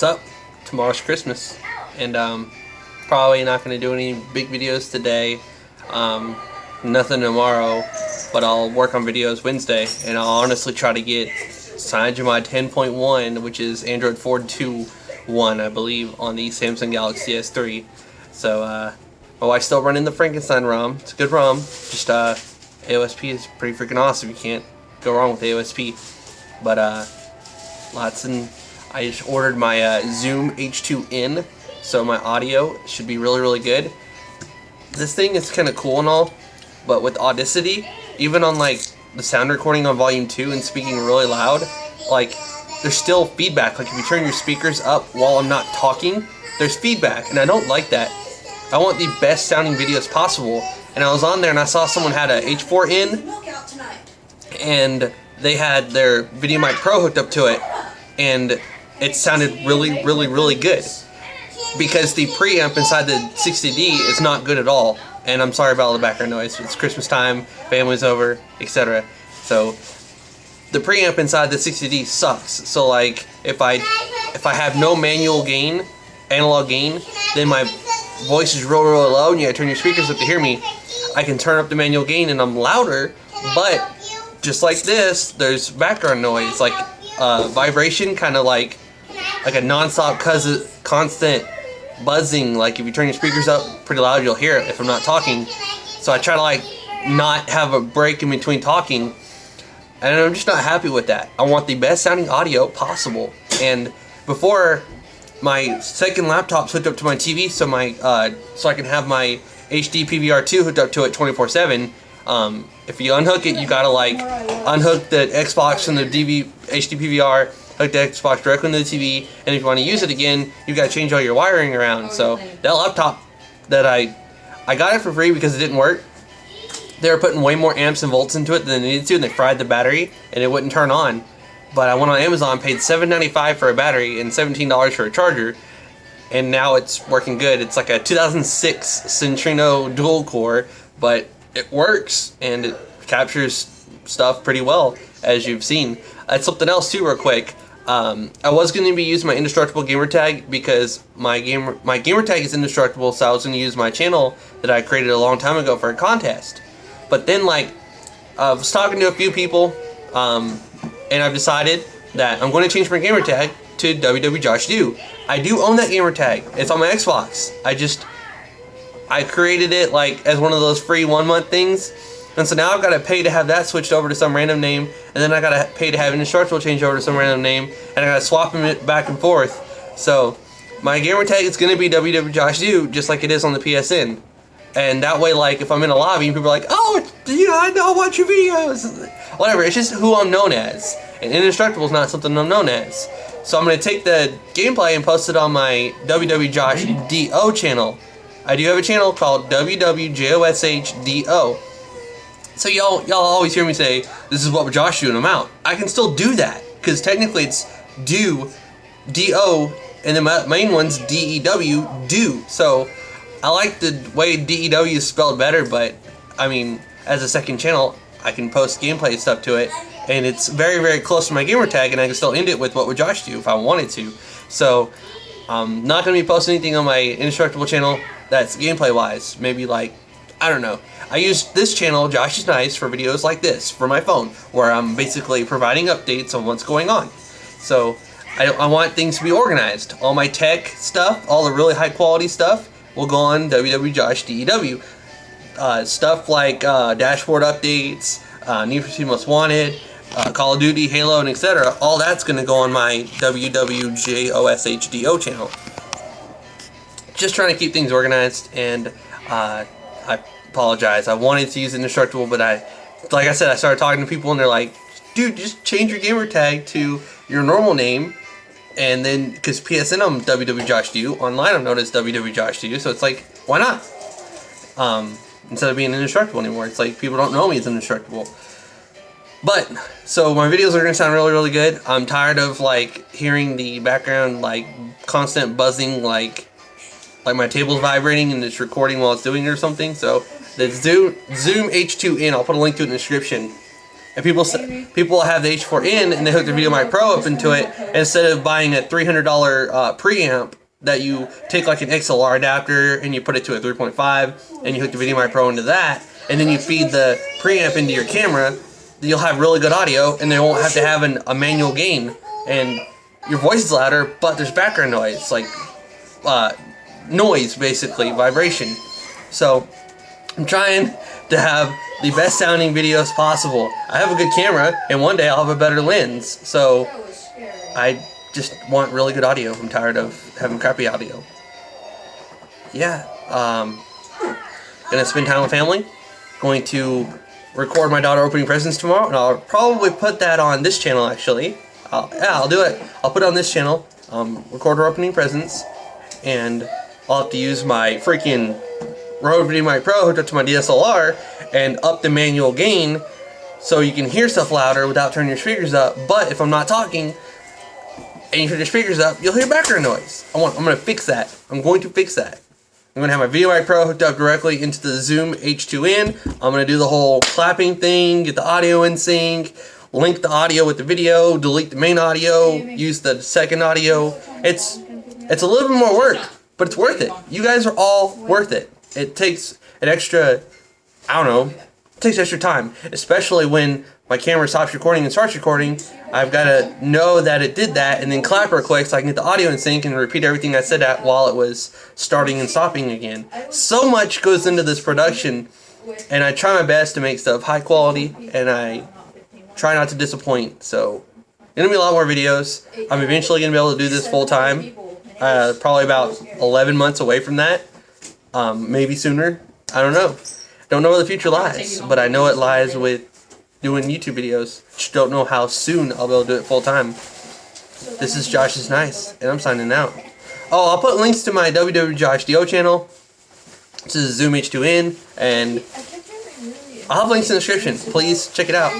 What's up? Tomorrow's Christmas, and probably not going to do any big videos today. Nothing tomorrow, but I'll work on videos Wednesday, and I'll honestly try to get CyanogenMod 10.1, which is Android 4.2.1, I believe, on the Samsung Galaxy S3. So my wife's still running the Frankenstein ROM. It's a good ROM. Just AOSP is pretty freaking awesome. You can't go wrong with AOSP. But I just ordered my Zoom H2N, so my audio should be really good. This thing is kind of cool and all, but with Audacity, even on like the sound recording on volume 2 and speaking really loud, like there's still feedback. Like if you turn your speakers up while I'm not talking, there's feedback, and I don't like that. I want the best sounding videos possible. And I was on there and I saw someone had a H4N and they had their VideoMic Pro hooked up to it, and it sounded really good, because the preamp inside the 60D is not good at all. And I'm sorry about all the background noise. It's Christmas time, family's over, etc. So the preamp inside the 60D sucks. So like if I have no manual gain, analog gain, then my voice is really low and you gotta turn your speakers up to hear me. I can turn up the manual gain and I'm louder, but just like this, there's background noise, like vibration, kind of like a non-stop constant buzzing. Like if you turn your speakers up pretty loud, you'll hear it if I'm not talking. So I try to like not have a break in between talking, and I'm just not happy with that. I want the best sounding audio possible. And before, my second laptop's hooked up to my TV, so so I can have my HD PVR2 hooked up to it 24/7. If you unhook it, you gotta like unhook the Xbox from the HD PVR, hook the Xbox directly into the TV, and if you want to use it again, you gotta change all your wiring around. So that laptop that I got it for free because it didn't work. They were putting way more amps and volts into it than they needed to, and they fried the battery, and it wouldn't turn on. But I went on Amazon, paid $7.95 for a battery and $17 for a charger, and now it's working good. It's like a 2006 Centrino dual core, but it works and it captures stuff pretty well, as you've seen. Something else too, real quick. I was going to be using my indestructible gamer tag because my gamer tag is indestructible, so I was going to use my channel that I created a long time ago for a contest. But then, like, I was talking to a few people, and I've decided that I'm going to change my gamer tag to WWJoshDo. I do own that gamer tag. It's on my Xbox. I created it like as one of those free 1-month things, and so now I've got to pay to have that switched over to some random name, and then I got to pay to have indestructible change over to some random name, and I got to swap them back and forth. So my gamer tag is going to be WWJoshDo, just like it is on the PSN. And that way, like, if I'm in a lobby and people are like, oh, yeah, I know, I watch your videos, whatever, it's just who I'm known as. And indestructible is not something I'm known as. So I'm going to take the gameplay and post it on my WWJoshDo channel. I do have a channel called WWJoshDo. So y'all always hear me say, this is what Josh do, and I'm out. I can still do that, because technically it's do, D-O, and the main one's D-E-W, do. So I like the way D-E-W is spelled better, but I mean, as a second channel, I can post gameplay stuff to it, and it's very close to my gamer tag, and I can still end it with what would Josh do if I wanted to. So I'm not going to be posting anything on my indestructible channel that's gameplay wise. Maybe like, I don't know. I use this channel, Josh is Nice, for videos like this for my phone, where I'm basically providing updates on what's going on. So I want things to be organized. All my tech stuff, all the really high quality stuff, will go on WWJoshDew. Stuff like dashboard updates, Need for Speed Most Wanted, Call of Duty, Halo, and etc. All that's going to go on my WWJoshDo channel. Just trying to keep things organized, and I apologize. I wanted to use indestructible, but like I said, I started talking to people, and they're like, dude, just change your gamer tag to your normal name. And then, because PSN I'm WWJoshDo, online I'm known as WWJoshDo, so it's like, why not? Instead of being indestructible anymore, it's like people don't know me as indestructible. But, so my videos are going to sound really good. I'm tired of like hearing the background like constant buzzing, like my table's vibrating and it's recording while it's doing it or something. So the Zoom H2N, I'll put a link to it in the description. And people have the H4n and they hook the VideoMic Pro up into it, and instead of buying a $300 preamp that you take like an XLR adapter and you put it to a 3.5 and you hook the VideoMic Pro into that, and then you feed the preamp into your camera, you'll have really good audio and they won't have to have a manual gain, and your voice is louder, but there's background noise, like noise basically, vibration. So I'm trying to have the best sounding videos possible. I have a good camera, and one day I'll have a better lens, so I just want really good audio. I'm tired of having crappy audio. Yeah, gonna spend time with family. Going to record my daughter opening presents tomorrow, and I'll probably put that on this channel actually. I'll do it. I'll put it on this channel, record her opening presents, and I'll have to use my freaking Rode VideoMic Pro hooked up to my DSLR and up the manual gain so you can hear stuff louder without turning your speakers up. But if I'm not talking and you turn your speakers up, you'll hear background noise. I'm going to fix that. I'm going to fix that. I'm going to have my VideoMic Pro hooked up directly into the Zoom H2n. I'm going to do the whole clapping thing, get the audio in sync, link the audio with the video, delete the main audio, use the second audio. It's a little bit more work, but it's worth it. You guys are all worth it. It takes an extra, I don't know, it takes extra time, especially when my camera stops recording and starts recording. I've got to know that it did that and then clap real quick so I can get the audio in sync and repeat everything I said at while it was starting and stopping again. So much goes into this production, and I try my best to make stuff high quality, and I try not to disappoint. So, gonna be a lot more videos. I'm eventually gonna be able to do this full time. Probably about 11 months away from that. Maybe sooner. I don't know. Don't know where the future lies, but I know it lies with doing YouTube videos. Just don't know how soon I'll be able to do it full time. This is Josh is Nice, and I'm signing out. Oh, I'll put links to my WWJoshDO channel, to the Zoom H2n, and I'll have links in the description. Please check it out.